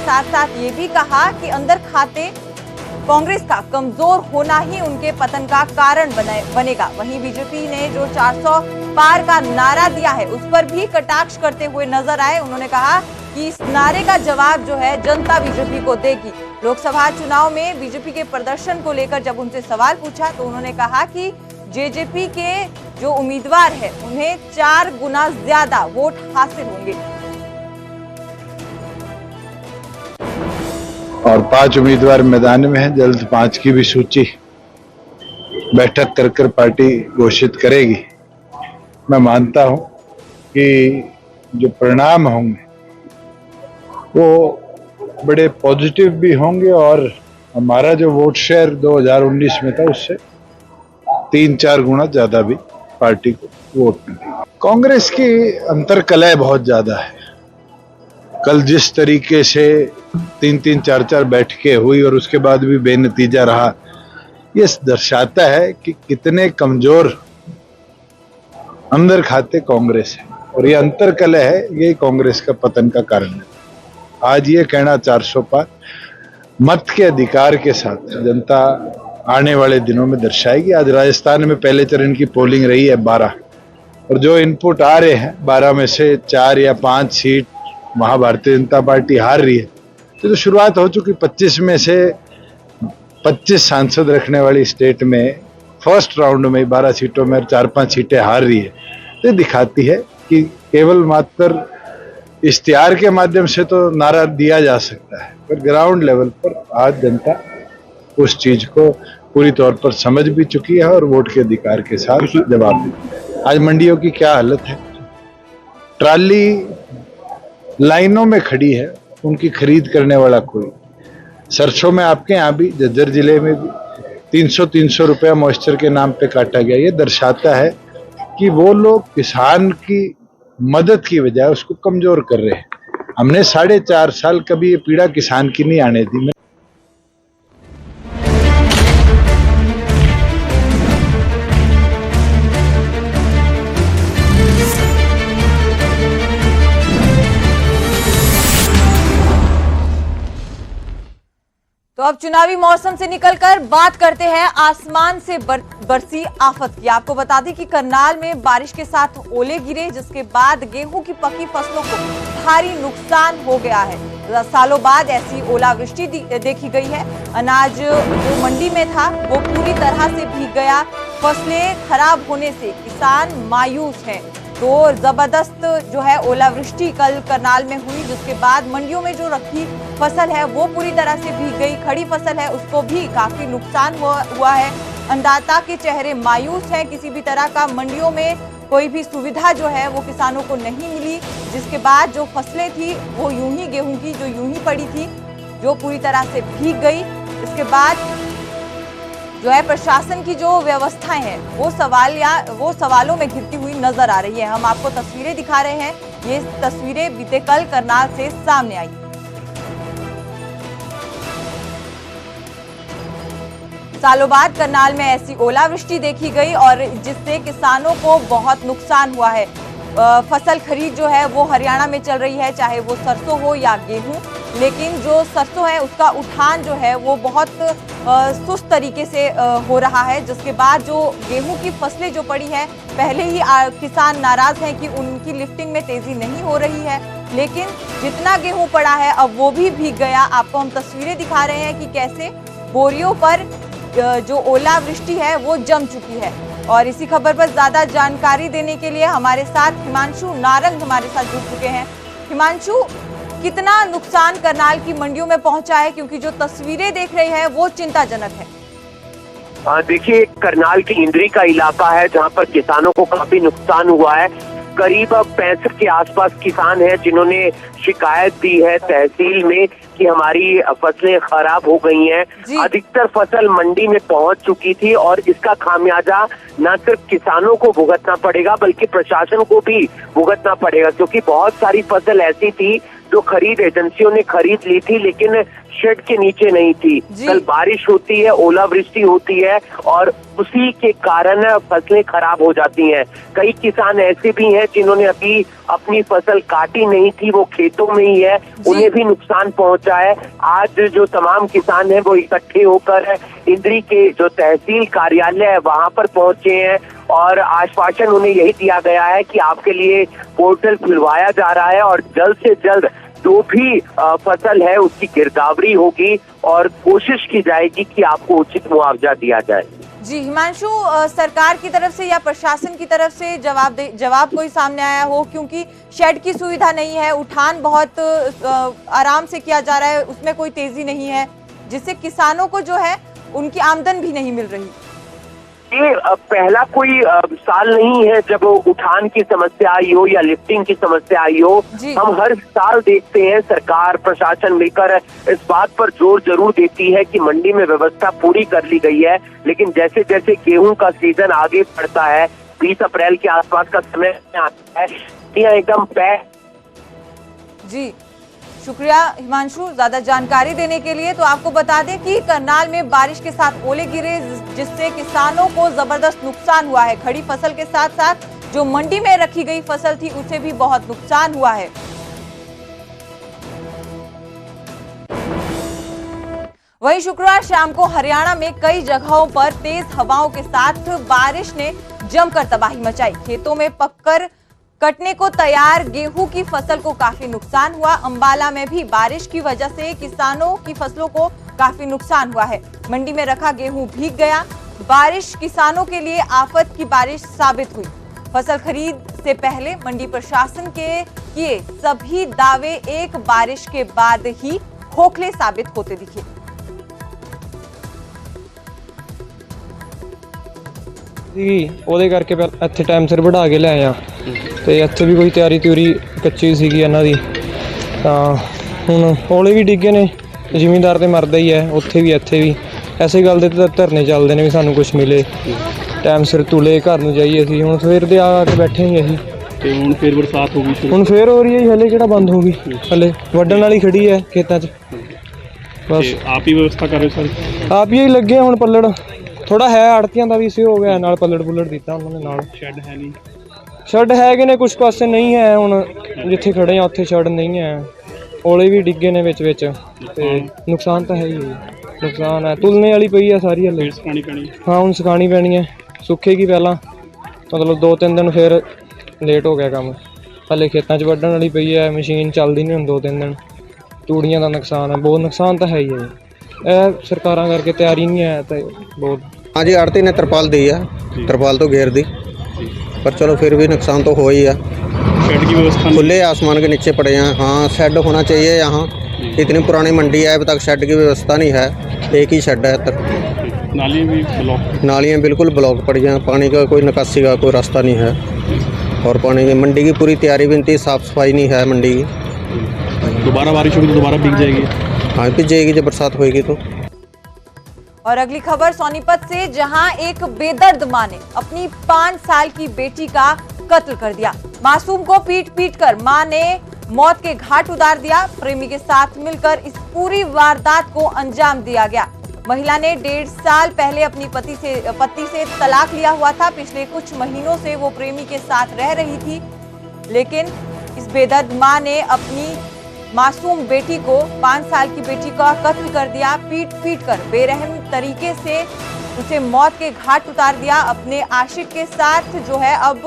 साथ साथ ये भी कहा कि अंदर खाते कांग्रेस का कमजोर होना ही उनके पतन का कारण बनेगा। वहीं बीजेपी ने जो 400 पार का नारा दिया है उस पर भी कटाक्ष करते हुए नजर आए। उन्होंने कहा कि इस नारे का जवाब जो है जनता बीजेपी को देगी। लोकसभा चुनाव में बीजेपी के प्रदर्शन को लेकर जब उनसे सवाल पूछा तो उन्होंने कहा कि जेजेपी के जो उम्मीदवार है उन्हें 4 गुना ज्यादा वोट हासिल होंगे। और 5 उम्मीदवार मैदान में हैं। जल्द 5 की भी सूची बैठक कर पार्टी घोषित करेगी। मैं मानता हूं कि जो परिणाम होंगे वो बड़े पॉजिटिव भी होंगे और हमारा जो वोट शेयर 2019 में था उससे 3-4 गुना ज्यादा भी पार्टी को वोट मिलेगा। कांग्रेस की अंतर्कलह बहुत ज्यादा है। कल जिस तरीके से 3-3, 4-4 बैठकें हुई और उसके बाद भी बेनतीजा रहा, ये दर्शाता है कि कितने कमजोर अंदर खाते कांग्रेस है और ये अंतर्कलह है, ये कांग्रेस का पतन का कारण है। आज ये कहना 400 पार मत के अधिकार के साथ जनता आने वाले दिनों में दर्शाएगी। आज राजस्थान में पहले चरण की पोलिंग रही है 12 और जो इनपुट आ रहे हैं 12 में से 4 या 5 सीट वहां भारतीय जनता पार्टी हार रही है। तो शुरुआत हो चुकी 25 में से 25 सांसद रखने वाली स्टेट में फर्स्ट राउंड में 12 सीटों में 4-5 सीटें हार रही है। तो दिखाती है कि केवल मात्र इश्तिहार के माध्यम से तो नारा दिया जा सकता है, पर ग्राउंड लेवल पर आज जनता उस चीज को पूरी तौर पर समझ भी चुकी है और वोट के अधिकार के साथ जवाब देती है। आज मंडियों की क्या हालत है, ट्राली लाइनों में खड़ी है, उनकी खरीद करने वाला कोई। सरसों में आपके यहाँ भी झज्जर जिले में भी 300 रुपया मॉइस्चर के नाम पे काटा गया। ये दर्शाता है कि वो लोग किसान की मदद की बजाय उसको कमजोर कर रहे हैं। हमने 4.5 साल कभी ये पीड़ा किसान की नहीं आने दी। तो अब चुनावी मौसम से निकलकर बात करते हैं आसमान से बरसी आफत की। आपको बता दें कि करनाल में बारिश के साथ ओले गिरे, जिसके बाद गेहूं की पकी फसलों को भारी नुकसान हो गया है। सालों बाद ऐसी ओलावृष्टि देखी गई है। अनाज जो मंडी में था वो पूरी तरह से भीग गया। फसलें खराब होने से किसान मायूस हैं। तो जबरदस्त जो है ओलावृष्टि कल करनाल में हुई, जिसके बाद मंडियों में जो रखी फसल है वो पूरी तरह से भीग गई। खड़ी फसल है उसको भी काफी नुकसान हुआ है। अन्नदाता के चेहरे मायूस हैं। किसी भी तरह का मंडियों में कोई भी सुविधा जो है वो किसानों को नहीं मिली, जिसके बाद जो फसलें थी वो यूं ही गेहूं की जो यूं ही पड़ी थी जो पूरी तरह से भीग गई। इसके बाद जो है प्रशासन की जो व्यवस्थाएं हैं वो सवालों में घिरती हुई नजर आ रही है। हम आपको तस्वीरें दिखा रहे हैं। ये तस्वीरें बीते कल करनाल से सामने आई। सालों बाद करनाल में ऐसी ओलावृष्टि देखी गई और जिससे किसानों को बहुत नुकसान हुआ है। फसल खरीद जो है वो हरियाणा में चल रही है, चाहे वो सरसों हो या गेहूं, लेकिन जो सरसों है उसका उठान जो है वो बहुत सुस्त तरीके से हो रहा है। जिसके बाद जो गेहूं की फसलें जो पड़ी है, पहले ही किसान नाराज हैं कि उनकी लिफ्टिंग में तेजी नहीं हो रही है, लेकिन जितना गेहूं पड़ा है अब वो भी भीग गया। आपको हम तस्वीरें दिखा रहे हैं कि कैसे बोरियों पर जो ओलावृष्टि है वो जम चुकी है। और इसी खबर पर ज्यादा जानकारी देने के लिए हमारे साथ हिमांशु नारंग हमारे साथ जुड़ चुके हैं। हिमांशु, कितना नुकसान करनाल की मंडियों में पहुंचा है, क्योंकि जो तस्वीरें देख रहे हैं वो चिंताजनक है। देखिए, करनाल के इंद्री का इलाका है जहां पर किसानों को काफी नुकसान हुआ है। करीब 65 के आसपास किसान हैं जिन्होंने शिकायत दी है तहसील में कि हमारी फसलें खराब हो गई हैं। अधिकतर फसल मंडी में पहुंच चुकी थी और इसका खामियाजा न सिर्फ किसानों को भुगतना पड़ेगा बल्कि प्रशासन को भी भुगतना पड़ेगा, क्योंकि बहुत सारी फसल ऐसी थी जो खरीद एजेंसियों ने खरीद ली थी, लेकिन शेड के नीचे नहीं थी। कल बारिश होती है, ओलावृष्टि होती है और उसी के कारण फसलें खराब हो जाती हैं। कई किसान ऐसे भी हैं जिन्होंने अभी अपनी फसल काटी नहीं थी, वो खेतों में ही है, उन्हें भी नुकसान पहुंचा है। आज जो तमाम किसान हैं वो इकट्ठे होकर इंद्री के जो तहसील कार्यालय है वहां पर पहुंचे हैं और आश्वासन उन्हें यही दिया गया है कि आपके लिए पोर्टल खुलवाया जा रहा है और जल्द से जल्द जो भी फसल है उसकी गिरदावरी होगी और कोशिश की जाएगी कि आपको उचित मुआवजा दिया जाए। जी हिमांशु, सरकार की तरफ से या प्रशासन की तरफ से जवाब कोई सामने आया हो? क्योंकि शेड की सुविधा नहीं है, उठान बहुत आराम से किया जा रहा है, उसमें कोई तेजी नहीं है, जिससे किसानों को जो है उनकी आमदन भी नहीं मिल रही। ये पहला कोई साल नहीं है जब उठान की समस्या आई हो या लिफ्टिंग की समस्या आई हो। हम हर साल देखते हैं सरकार प्रशासन मिलकर इस बात पर जोर जरूर देती है कि मंडी में व्यवस्था पूरी कर ली गई है, लेकिन जैसे जैसे गेहूं का सीजन आगे बढ़ता है, 20 अप्रैल के आसपास का समय आता है, एकदम पैक। जी शुक्रिया हिमांशु ज्यादा जानकारी देने के लिए। तो आपको बता दें कि करनाल में बारिश के साथ ओले गिरे, जिससे किसानों को जबरदस्त नुकसान हुआ है। खड़ी फसल के साथ साथ जो मंडी में रखी गई फसल थी उसे भी बहुत नुकसान हुआ है। वहीं शुक्रवार शाम को हरियाणा में कई जगहों पर तेज हवाओं के साथ बारिश ने जमकर तबाही मचाई। खेतों में पककर कटने को तैयार गेहूं की फसल को काफी नुकसान हुआ। अंबाला में भी बारिश की वजह से किसानों की फसलों को काफी नुकसान हुआ है। मंडी में रखा गेहूं भीग गया। बारिश किसानों के लिए आफत की बारिश साबित हुई। फसल खरीद से पहले मंडी प्रशासन के किए सभी दावे एक बारिश के बाद ही खोखले साबित होते दिखे। ਉਹਦੇ ਕਰਕੇ ਇੱਥੇ ਟਾਈਮ ਸਿਰ ਵਢਾ ਕੇ ਲਿਆਏ ਆ ਤੇ ਇੱਥੇ ਵੀ ਕੋਈ ਤਿਆਰੀ ਕੱਚੀ ਸੀਗੀ ਇਹਨਾਂ ਦੀ, ਤਾਂ ਹੁਣ ਔਲੇ ਵੀ ਡਿੱਗੇ ਨੇ, ਜ਼ਿਮੀਂਦਾਰ ਤੇ ਮਰਦਾ ਹੀ ਹੈ ਉੱਥੇ ਵੀ ਇੱਥੇ ਵੀ। ਐਸੇ ਗੱਲ ਦੇ ਤਾਂ ਧਰਨੇ ਚੱਲਦੇ ਨੇ ਵੀ ਸਾਨੂੰ ਕੁਝ ਮਿਲੇ, ਟਾਈਮ ਸਿਰ ਤੁਲੇ ਘਰ ਨੂੰ ਜਾਈਏ। ਅਸੀਂ ਹੁਣ ਸਵੇਰ ਦੇ ਆ ਕੇ ਬੈਠੇ ਹੀ ਅਸੀਂ, ਤੇ ਹੁਣ ਫੇਰ ਬਰਸਾਤ ਹੋ ਗਈ, ਹੁਣ ਫੇਰ ਹੋ ਰਹੀ ਹੈ। ਹਲੇ ਕਿਹੜਾ ਬੰਦ ਹੋ ਗਈ, ਹਲੇ ਵੱਢਣ ਵਾਲੀ ਖੜੀ ਹੈ ਖੇਤਾਂ 'ਚ। ਬਸ ਆਪ ਹੀ ਵਿਵਸਥਾ ਕਰ ਰਹੇ ਸਰ, ਆਪ ਹੀ ਲੱਗੇ ਹੁਣ ਪੱਲੜ ਥੋੜਾ ਹੈ, ਆੜਤੀਆਂ ਦਾ ਵੀ ਸੀ ਹੋ ਗਿਆ, ਨਾਲ ਪੱਲੜ ਪੁੱਲੜ ਦਿੱਤਾ ਉਹਨਾਂ ਨੇ। ਨਾਲ ਸ਼ੈੱਡ ਹੈ ਨਹੀਂ, ਸ਼ੈੱਡ ਹੈਗੇ ਨੇ ਕੁਝ ਪਾਸੇ, ਨਹੀਂ ਹੈ ਹੁਣ ਜਿੱਥੇ ਖੜੇ ਆ ਉੱਥੇ ਸ਼ੈੱਡ ਨਹੀਂ ਹੈ। ਔਲੇ ਵੀ ਡਿੱਗੇ ਨੇ ਵਿੱਚ ਵਿੱਚ, ਤੇ ਨੁਕਸਾਨ ਤਾਂ ਹੈ ਹੀ, ਨੁਕਸਾਨ ਹੈ। ਤੁਲਨੇ ਵਾਲੀ ਪਈ ਆ ਸਾਰੀ ਹਲੇ, ਹਾਂ ਹੁਣ ਸੁਕਾਉਣੀ ਪੈਣੀ ਹੈ। ਸੁੱਕੇਗੀ ਪਹਿਲਾਂ, ਮਤਲਬ 2-3 ਦਿਨ ਫਿਰ ਲੇਟ ਹੋ ਗਿਆ ਕੰਮ। ਹਲੇ ਖੇਤਾਂ 'ਚ ਵੱਢਣ ਵਾਲੀ ਪਈ ਹੈ, ਮਸ਼ੀਨ ਚੱਲਦੀ ਨਹੀਂ ਹੁਣ 2-3 ਦਿਨ। ਤੂੜੀਆਂ ਦਾ ਨੁਕਸਾਨ ਹੈ, ਬਹੁਤ ਨੁਕਸਾਨ ਤਾਂ ਹੈ ਹੀ ਹੈ। ਇਹ ਸਰਕਾਰਾਂ ਕਰਕੇ ਤਿਆਰੀ ਨਹੀਂ ਹੈ ਤਾਂ ਬਹੁਤ। हाँ जी, आड़ती ने तरपाल दी है, तरपाल तो घेर दी, पर चलो फिर भी नुकसान तो हो ही है। शेड की व्यवस्था खुले आसमान के नीचे पड़े हैं। हाँ शेड होना चाहिए यहाँ, इतनी पुरानी मंडी है, अभी तक शेड की व्यवस्था नहीं है, एक ही शेड है तक। नालियाँ भी ब्लॉक, नालियाँ बिल्कुल ब्लॉक पड़ी हैं, पानी का कोई निकासी का कोई रास्ता नहीं है। और पानी की मंडी की पूरी तैयारी भी नहीं थी, साफ़ सफाई नहीं है मंडी की। दोबारा बारिश होगी तो दोबारा भीग जाएगी। हाँ भीग जाएगी जब बरसात होएगी तो। और अगली खबर सोनीपत से, जहां एक बेदर्द मां ने अपनी 5 साल की बेटी का कत्ल कर दिया। मासूम को पीट पीट कर मां ने मौत के घाट उतार दिया। प्रेमी के साथ मिलकर इस पूरी वारदात को अंजाम दिया गया। महिला ने 1.5 साल पहले अपनी पति से तलाक लिया हुआ था। पिछले कुछ महीनों से वो प्रेमी के साथ रह रही थी, लेकिन इस बेदर्द मां ने अपनी मासूम बेटी को, 5 साल की बेटी का कत्ल कर दिया। पीट पीट कर बेरहम तरीके से उसे मौत के घाट उतार दिया। अपने आशिक के साथ जो है, अब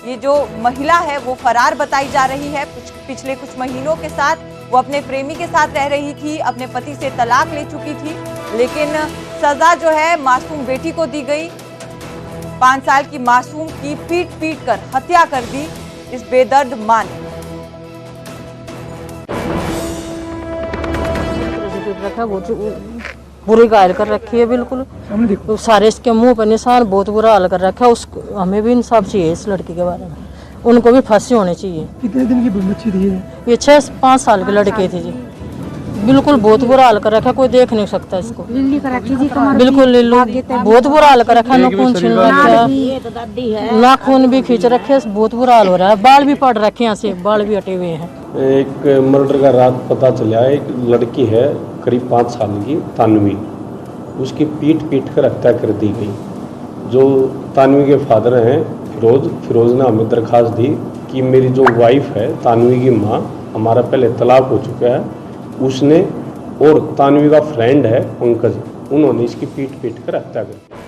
ये जो महिला है वो फरार बताई जा रही है। पिछले कुछ महीनों के साथ वो अपने प्रेमी के साथ रह रही थी, अपने पति से तलाक ले चुकी थी, लेकिन सजा जो है मासूम बेटी को दी गई। 5 साल की मासूम की पीट पीट कर हत्या कर दी इस बेदर्द मां ने। रखा वो बुरी घायल कर रखी है, बिल्कुल तो सारे इसके मुंह पर निशान, बहुत बुरा हाल कर रखा है। उसको हमें भी इंसाफ चाहिए इस लड़की के बारे में, उनको भी फांसी होनी चाहिए। कितने दिन की बच्ची थी ये 6-5 साल के लड़के थे जी, बिल्कुल बहुत बुरा हाल कर रखा, कोई देख नहीं सकता इसको। लिल्ली कर रखी जी, बिल्कुल लिल्लू, बहुत बुरा हाल कर रखा। नाखून छीन रखा, नाखून भी खींच रखे, बहुत बुरा हाल हो रहा है। बाल भी पड़ रखे, यहाँ से बाल भी हटे हुए हैं। एक मर्डर का रात पता चला, एक लड़की है करीब 5 साल की, तानवी, उसकी पीट कर हत्या कर दी गई। जो तानवी के फादर हैं फिरोज ने हमें दरख्वास्त दी कि मेरी जो वाइफ है तानवी की माँ, हमारा पहले तलाक हो चुका है, उसने और तानवी का फ्रेंड है पंकज, उन्होंने इसकी पीट कर हत्या कर दी।